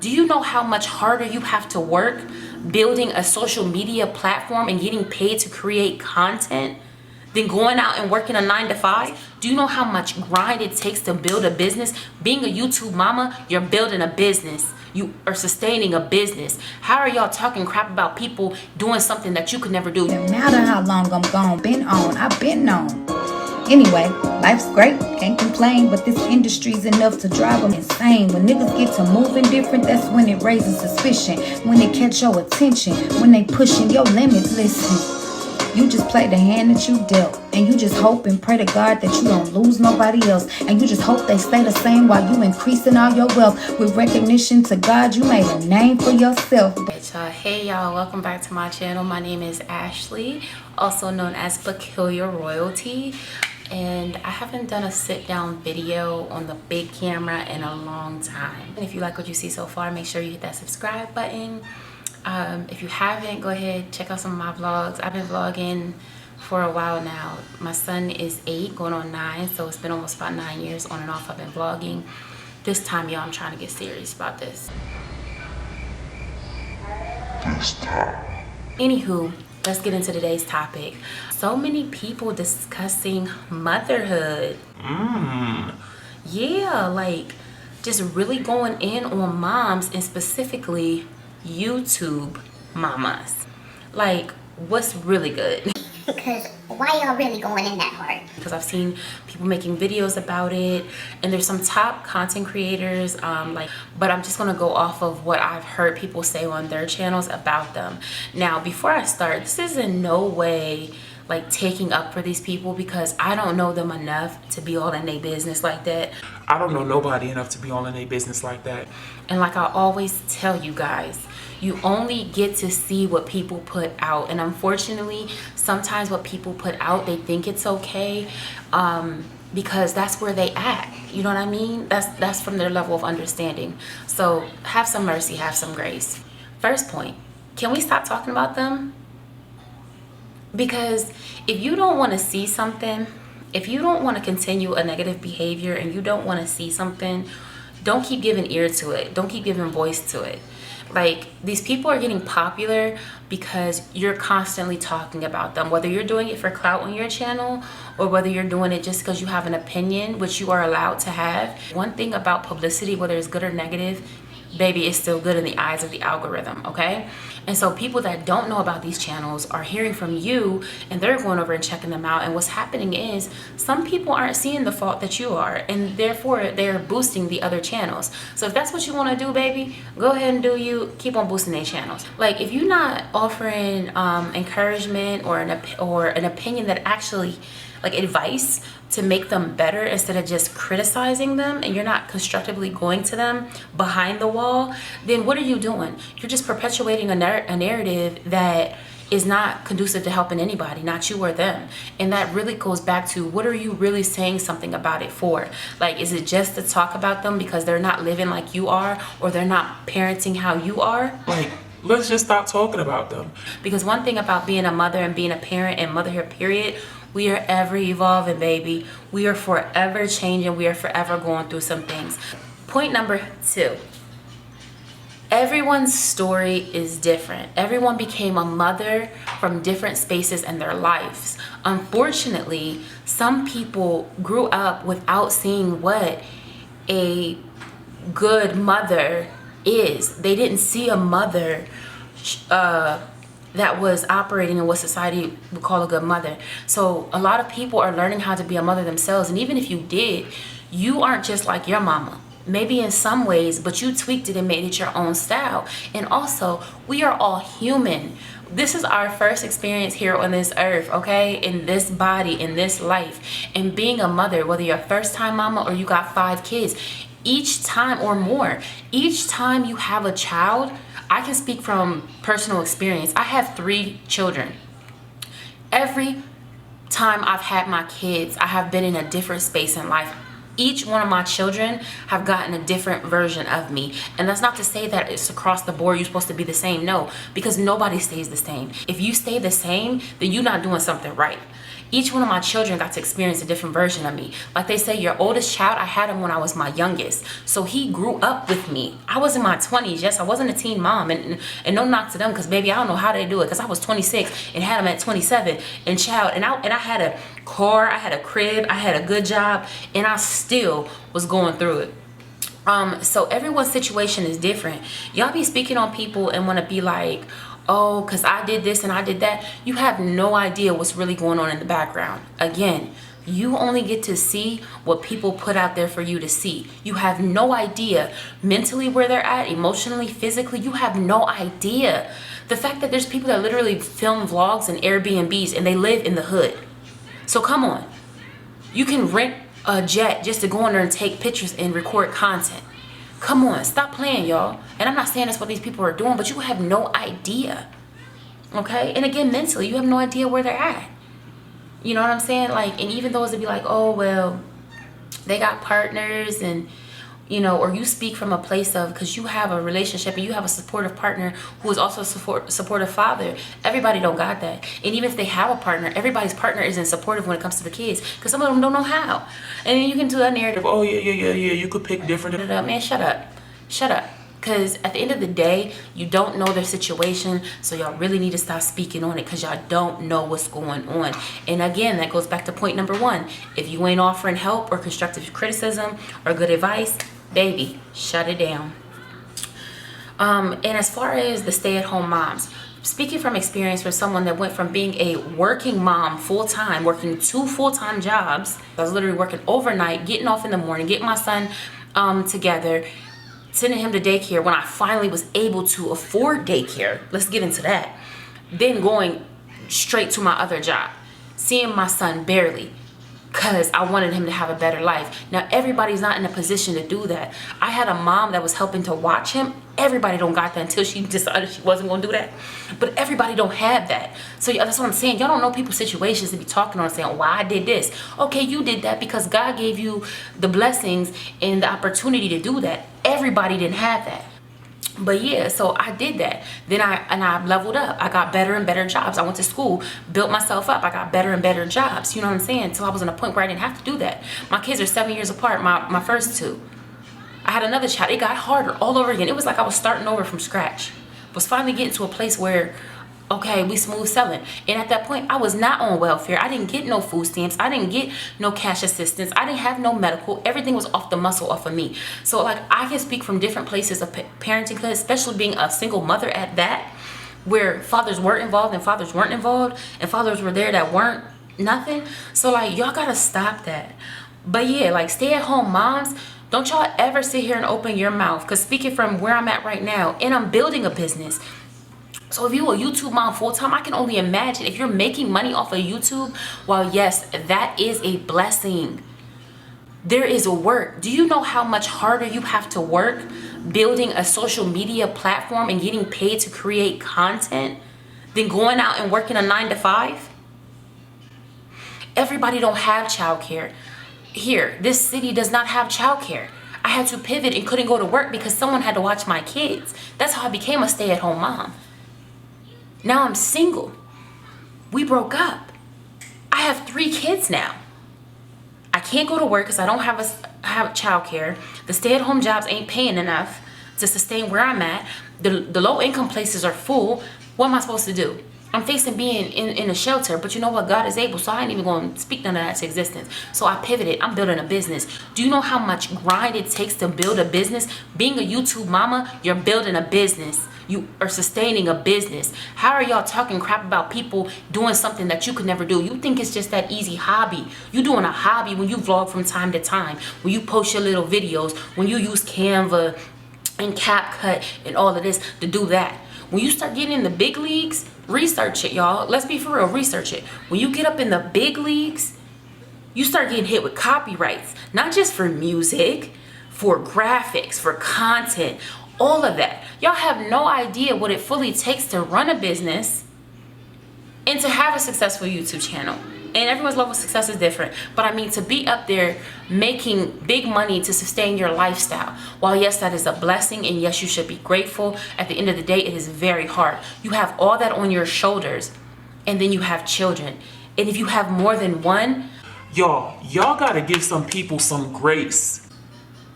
Do you know how much harder you have to work building a social media platform and getting paid to create content than going out and working a 9-to-5? Do you know how much grind it takes to build a business? Being a YouTube mama, you're building a business. You are sustaining a business. How are y'all talking crap about people doing something that you could never do? No matter how long I'm gone, I've been on. Anyway, life's great, can't complain, but this industry's enough to drive them insane. When niggas get to moving different, that's when it raises suspicion. When they catch your attention, when they pushing your limits, listen. You just play the hand that you dealt, and you just hope and pray to God that you don't lose nobody else, and you just hope they stay the same while you increasing all your wealth. With recognition to God, you made a name for yourself. Hey y'all, welcome back to my channel. My name is Ashley, also known as Peculiar Royalty, and I haven't done a sit-down video on the big camera in a long time. And if you like what you see so far, make sure you hit that subscribe button. If you haven't, go ahead, check out some of my vlogs. I've been vlogging for a while now. My son is 8 going on 9, so it's been almost about 9 years on and off I've been vlogging. This time, y'all, I'm trying to get serious about this. Anywho, let's get into today's topic. So many people discussing motherhood. Yeah, like just really going in on moms, and specifically YouTube mamas. Like, what's really good? Because why y'all really going in that hard? Because I've seen people making videos about it, and there's some top content creators, but I'm just gonna go off of what I've heard people say on their channels about them. Now, before I start, this is in no way like taking up for these people, because I don't know them enough to be all in their business like that. I don't know nobody enough to be all in their business like that. And like I always tell you guys, you only get to see what people put out, and unfortunately sometimes what people put out, they think it's okay because that's where they at. You know what I mean? That's from their level of understanding. So have some mercy, have some grace. First point, can we stop talking about them? Because if you don't want to see something, if you don't want to continue a negative behavior and you don't want to see something, don't keep giving ear to it. Don't keep giving voice to it. Like, these people are getting popular because you're constantly talking about them, whether you're doing it for clout on your channel or whether you're doing it just because you have an opinion, which you are allowed to have. One thing about publicity, whether it's good or negative, baby, it's still good in the eyes of the algorithm, okay? And so people that don't know about these channels are hearing from you, and they're going over and checking them out, and what's happening is some people aren't seeing the fault that you are, and therefore they're boosting the other channels. So if that's what you want to do, baby, go ahead and do you. Keep on boosting their channels. Like, if you're not offering encouragement or an opinion that actually, like, advice to make them better instead of just criticizing them, and you're not constructively going to them behind the wall, then what are you doing? You're just perpetuating a narrative that is not conducive to helping anybody, not you or them. And that really goes back to, what are you really saying something about it for? Like, is it just to talk about them because they're not living like you are, or they're not parenting how you are? Like, let's just stop talking about them. Because one thing about being a mother and being a parent and motherhood period, we are ever evolving, baby. We are forever changing. We are forever going through some things. Point number 2. Everyone's story is different. Everyone became a mother from different spaces in their lives. Unfortunately, some people grew up without seeing what a good mother is. They didn't see a mother that was operating in what society would call a good mother. So a lot of people are learning how to be a mother themselves. And even if you did, you aren't just like your mama. Maybe in some ways, but you tweaked it and made it your own style. And also, we are all human. This is our first experience here on this earth, okay? In this body, in this life. And being a mother, whether you're a first-time mama or you got 5 kids, each time or more, each time you have a child, I can speak from personal experience. I have 3 children. Every time I've had my kids, I have been in a different space in life. Each one of my children have gotten a different version of me. And that's not to say that it's across the board, you're supposed to be the same. No, because nobody stays the same. If you stay the same, then you're not doing something right. Each one of my children got to experience a different version of me. Like they say, your oldest child, I had him when I was my youngest. So he grew up with me. I was in my 20s. Yes, I wasn't a teen mom. And no knock to them, because baby, I don't know how they do it. Because I was 26 and had him at 27. And child, and I had a car, I had a crib, I had a good job, and I still was going through it. So everyone's situation is different. Y'all be speaking on people and want to be like, oh, because I did this and I did that. You have no idea what's really going on in the background. Again, you only get to see what people put out there for you to see. You have no idea mentally where they're at, emotionally, physically. You have no idea. The fact that there's people that literally film vlogs and Airbnbs and they live in the hood. So come on. You can rent a jet just to go in there and take pictures and record content. Come on, stop playing, y'all. And I'm not saying that's what these people are doing, but you have no idea. Okay? And again, mentally, you have no idea where they're at. You know what I'm saying? Like, and even those that be like, oh, well, they got partners and, you know, or you speak from a place of, because you have a relationship and you have a supportive partner who is also a supportive father. Everybody don't got that. And even if they have a partner, everybody's partner isn't supportive when it comes to the kids, because some of them don't know how. And then you can do that narrative, Oh, yeah, you could pick different. man, shut up. Because at the end of the day, you don't know their situation, so y'all really need to stop speaking on it, because y'all don't know what's going on. And again, that goes back to point number one. If you ain't offering help or constructive criticism or good advice, baby, shut it down. And as far as the stay-at-home moms, speaking from experience from someone that went from being a working mom full-time, working 2 full-time jobs, I was literally working overnight, getting off in the morning, getting my son together, sending him to daycare when I finally was able to afford daycare. Let's get into that. Then going straight to my other job, seeing my son barely, because I wanted him to have a better life. Now, everybody's not in a position to do that. I had a mom that was helping to watch him. Everybody don't got that until she decided she wasn't going to do that. But everybody don't have that. So that's what I'm saying. Y'all don't know people's situations to be talking on and saying, well, I did this. Okay, you did that because God gave you the blessings and the opportunity to do that. Everybody didn't have that. But yeah, so I did that. Then I leveled up. I got better and better jobs. I went to school, built myself up. I got better and better jobs. You know what I'm saying? Until I was in a point where I didn't have to do that. My kids are 7 years apart, my first two. I had another child. It got harder all over again. It was like I was starting over from scratch. Was finally getting to a place where, okay, we smooth selling. And at that point, I was not on welfare. I didn't get no food stamps. I didn't get no cash assistance. I didn't have no medical. Everything was off the muscle off of me. So like I can speak from different places of parenting, especially being a single mother at that, where fathers were involved and fathers weren't involved, and fathers were there that weren't nothing. So like y'all gotta stop that. But yeah, like stay-at-home moms, don't y'all ever sit here and open your mouth, because speaking from where I'm at right now, and I'm building a business. So if you're a YouTube mom full-time, I can only imagine if you're making money off of YouTube, while yes, that is a blessing, there is work. Do you know how much harder you have to work building a social media platform and getting paid to create content than going out and working a 9 to 5? Everybody don't have childcare. Here, this city does not have childcare. I had to pivot and couldn't go to work because someone had to watch my kids. That's how I became a stay-at-home mom. Now I'm single. We broke up. I have 3 kids now. I can't go to work because I don't have childcare. The stay-at-home jobs ain't paying enough to sustain where I'm at. The low-income places are full. What am I supposed to do? I'm facing being in a shelter, but you know what? God is able, so I ain't even going to speak none of that to existence. So I pivoted. I'm building a business. Do you know how much grind it takes to build a business? Being a YouTube mama, you're building a business. You are sustaining a business. How are y'all talking crap about people doing something that you could never do? You think it's just that easy hobby. You doing a hobby when you vlog from time to time, when you post your little videos, when you use Canva and CapCut and all of this to do that. When you start getting in the big leagues, research it, y'all. Let's be for real, research it. When you get up in the big leagues, you start getting hit with copyrights, not just for music, for graphics, for content, all of that. Y'all have no idea what it fully takes to run a business and to have a successful YouTube channel. And everyone's level of success is different. But I mean, to be up there making big money to sustain your lifestyle, while yes, that is a blessing, and yes, you should be grateful, at the end of the day, it is very hard. You have all that on your shoulders, and then you have children. And if you have more than one, Y'all gotta give some people some grace.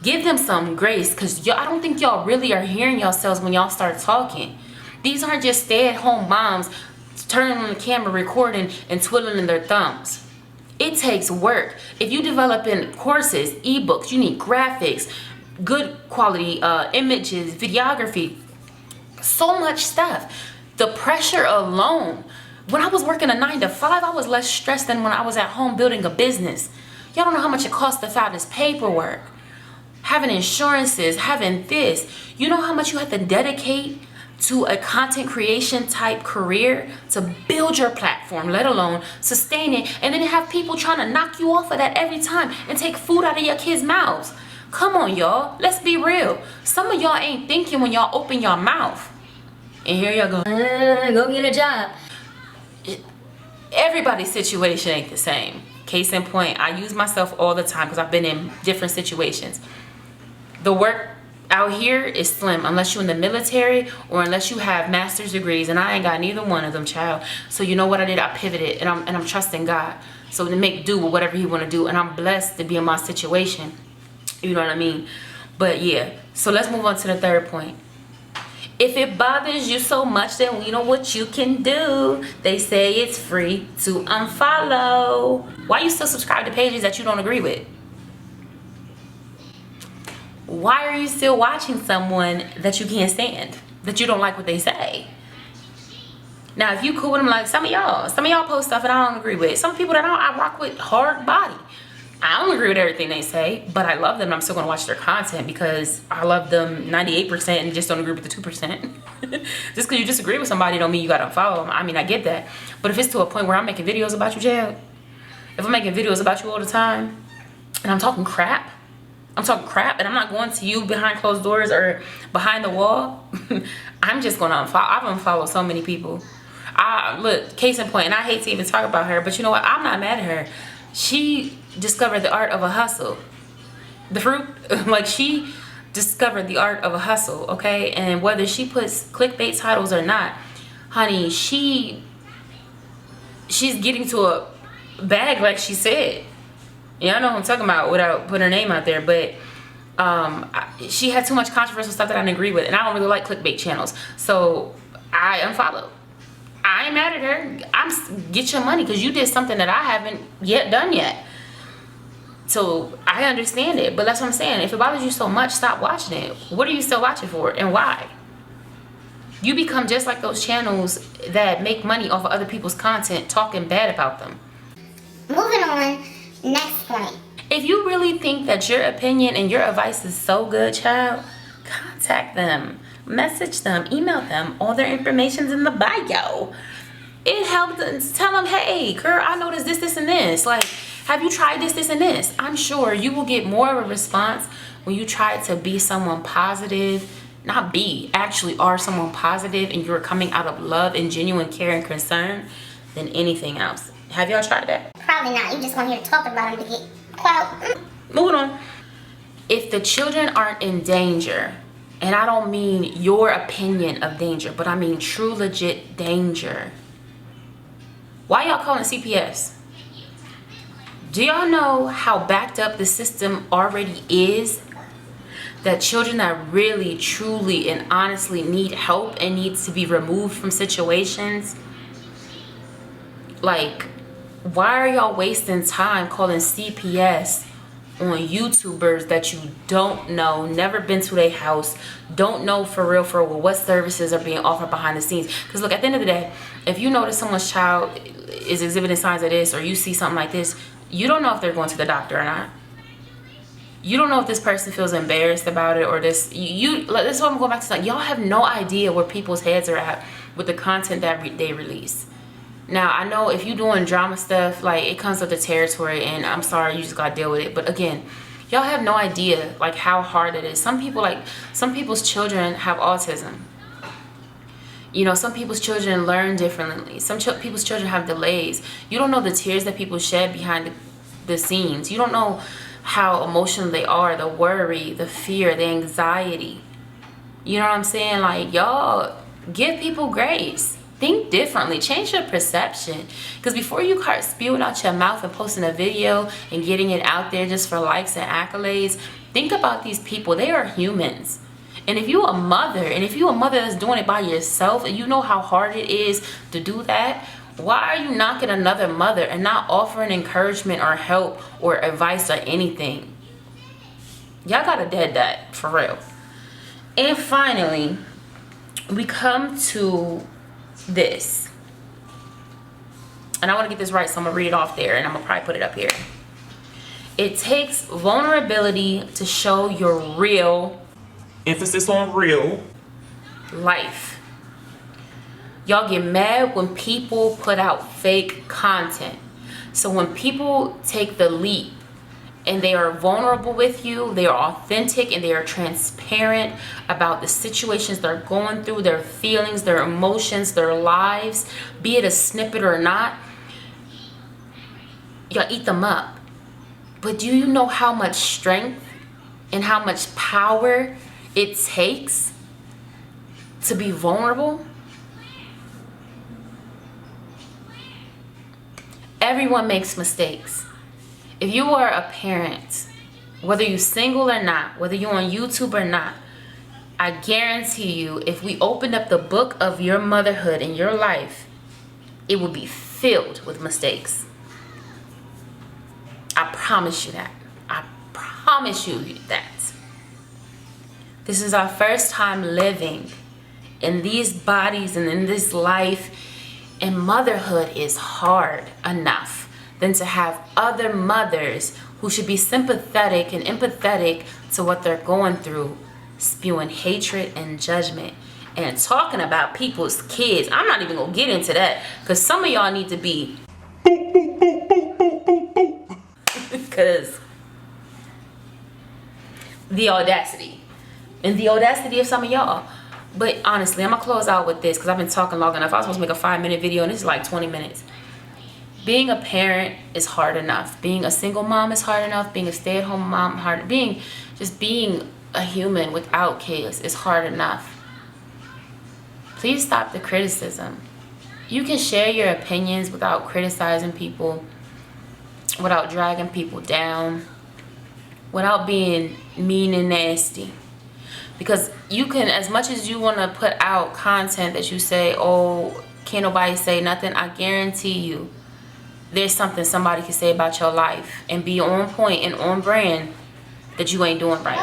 give them some grace, because I don't think y'all really are hearing yourselves when y'all start talking. These aren't just stay-at-home moms turning on the camera, recording, and twiddling their thumbs. It takes work. If you develop in courses, ebooks, you need graphics, good quality images, videography, so much stuff. The pressure alone. When I was working a 9-to-5, I was less stressed than when I was at home building a business. Y'all don't know how much it costs to file this paperwork, having insurances, having this. You know how much you have to dedicate to a content creation type career to build your platform, let alone sustain it, and then have people trying to knock you off of that every time and take food out of your kids' mouths. Come on, y'all. Let's be real. Some of y'all ain't thinking when y'all open your mouth. And here y'all go, go get a job. Everybody's situation ain't the same. Case in point, I use myself all the time because I've been in different situations. The work out here is slim unless you're in the military or unless you have master's degrees, and I ain't got neither one of them, child. So you know what I did? I pivoted, and I'm trusting God. So to make do with whatever He want to do, and I'm blessed to be in my situation. You know what I mean? But yeah, so let's move on to the third point. If it bothers you so much, then you know what you can do. They say it's free to unfollow. Why you still subscribe to pages that you don't agree with? Why are you still watching someone that you can't stand, that you don't like what they say? Now, if you cool with them, like some of y'all post stuff and I don't agree with. Some people that I rock with hard body. I don't agree with everything they say, but I love them and I'm still gonna watch their content because I love them 98% and just don't agree with the 2%. Just because you disagree with somebody don't mean you gotta follow them. I mean, I get that. But if it's to a point where I'm making videos about you, Jeb, if I'm making videos about you all the time and I'm talking crap and I'm not going to you behind closed doors or behind the wall, I'm just gonna unfollow. I've unfollowed so many people. Look, case in point, and I hate to even talk about her, but you know what? I'm not mad at her. She discovered the art of a hustle. The fruit, like she discovered the art of a hustle, okay? And whether she puts clickbait titles or not, honey, she's getting to a bag like she said. Yeah, I know who I'm talking about without putting her name out there, but she had too much controversial stuff that I didn't agree with, and I don't really like clickbait channels, so I unfollowed. I ain't mad at her. Get your money because you did something that I haven't yet done yet. So I understand it, but that's what I'm saying. If it bothers you so much, stop watching it. What are you still watching for and why? You become just like those channels that make money off of other people's content talking bad about them. Moving on, next point. If you really think that your opinion and your advice is so good, child, contact them. Message them, email them. All their information's in the bio. It helps them. Tell them, hey, girl, I noticed this, and this. Like, have you tried this, and this? I'm sure you will get more of a response when you try to be someone positive. Not be, actually are someone positive, and you're coming out of love and genuine care and concern than anything else. Have y'all tried that? Probably not. You just want to hear talk about them to get clout. Moving on. If the children aren't in danger, and I don't mean your opinion of danger, but I mean true legit danger, why y'all calling CPS? Do y'all know how backed up the system already is? That children that really, truly, and honestly need help and needs to be removed from situations, like, why are y'all wasting time calling CPS on YouTubers that you don't know, never been to their house, don't know for real what services are being offered behind the scenes? Because look, at the end of the day, if you notice someone's child is exhibiting signs of this, or you see something like this, you don't know if they're going to the doctor or not. You don't know if this person feels embarrassed about it or this. This is what I'm going back to. Like, y'all have no idea where people's heads are at with the content that they release. Now, I know if you're doing drama stuff, like, it comes with the territory, and I'm sorry, you just gotta deal with it. But again, y'all have no idea, like, how hard it is. Some people's children have autism. You know, some people's children learn differently. Some people's children have delays. You don't know the tears that people shed behind the scenes. You don't know how emotional they are, the worry, the fear, the anxiety. You know what I'm saying? Like, y'all, give people grace. Think differently. Change your perception. Because before you start spewing out your mouth and posting a video and getting it out there just for likes and accolades, think about these people. They are humans. And if you're a mother, that's doing it by yourself, and you know how hard it is to do that, why are you knocking another mother and not offering encouragement or help or advice or anything? Y'all gotta dead that, for real. And finally, we come to this. And I want to get this right, so I'm gonna read it off there, and I'm gonna probably put it up here. It takes vulnerability to show your real, emphasis on real, life. Y'all get mad when people put out fake content. So when people take the leap and they are vulnerable with you, they are authentic, and they are transparent about the situations they're going through, their feelings, their emotions, their lives, be it a snippet or not, y'all eat them up. But do you know how much strength and how much power it takes to be vulnerable? Everyone makes mistakes. If you are a parent, whether you're single or not, whether you're on YouTube or not, I guarantee you, if we opened up the book of your motherhood and your life, it would be filled with mistakes. I promise you that. I promise you that. This is our first time living in these bodies and in this life, and motherhood is hard enough than to have other mothers who should be sympathetic and empathetic to what they're going through, spewing hatred and judgment and talking about people's kids. I'm not even gonna get into that, because some of y'all need to be because the audacity of some of y'all. But honestly, I'm gonna close out with this because I've been talking long enough. I was supposed to make a 5-minute video and this is like 20 minutes. Being a parent is hard enough. Being a single mom is hard enough. Being a stay-at-home mom hard. Being a human without kids is hard enough. Please stop the criticism. You can share your opinions without criticizing people, without dragging people down, without being mean and nasty. Because you can, as much as you want to put out content that you say, oh, can't nobody say nothing, I guarantee you there's something somebody can say about your life and be on point and on brand that you ain't doing right.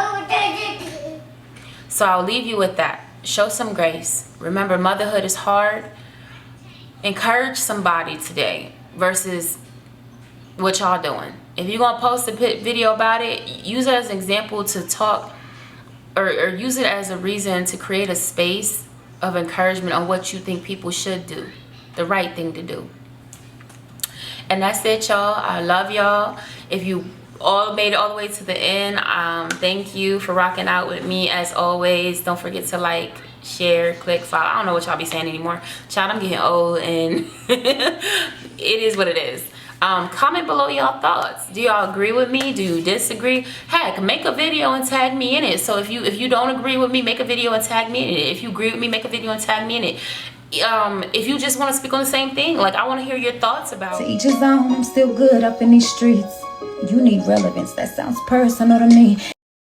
So I'll leave you with that. Show some grace. Remember, motherhood is hard. Encourage somebody today versus what y'all doing. If you're going to post a video about it, use it as an example to talk, or use it as a reason to create a space of encouragement on what you think people should do, the right thing to do. And that's it, y'all. I love y'all. If you all made it all the way to the end, thank you for rocking out with me as always. Don't forget to like, share, click, follow. I don't know what y'all be saying anymore. Child, I'm getting old and it is what it is. Comment below y'all thoughts. Do y'all agree with me? Do you disagree? Heck, make a video and tag me in it. So if you don't agree with me, make a video and tag me in it. If you agree with me, make a video and tag me in it. If you just want to speak on the same thing, like, I want to hear your thoughts about To each his own, I'm still good up in these streets. You need relevance, that sounds personal to me.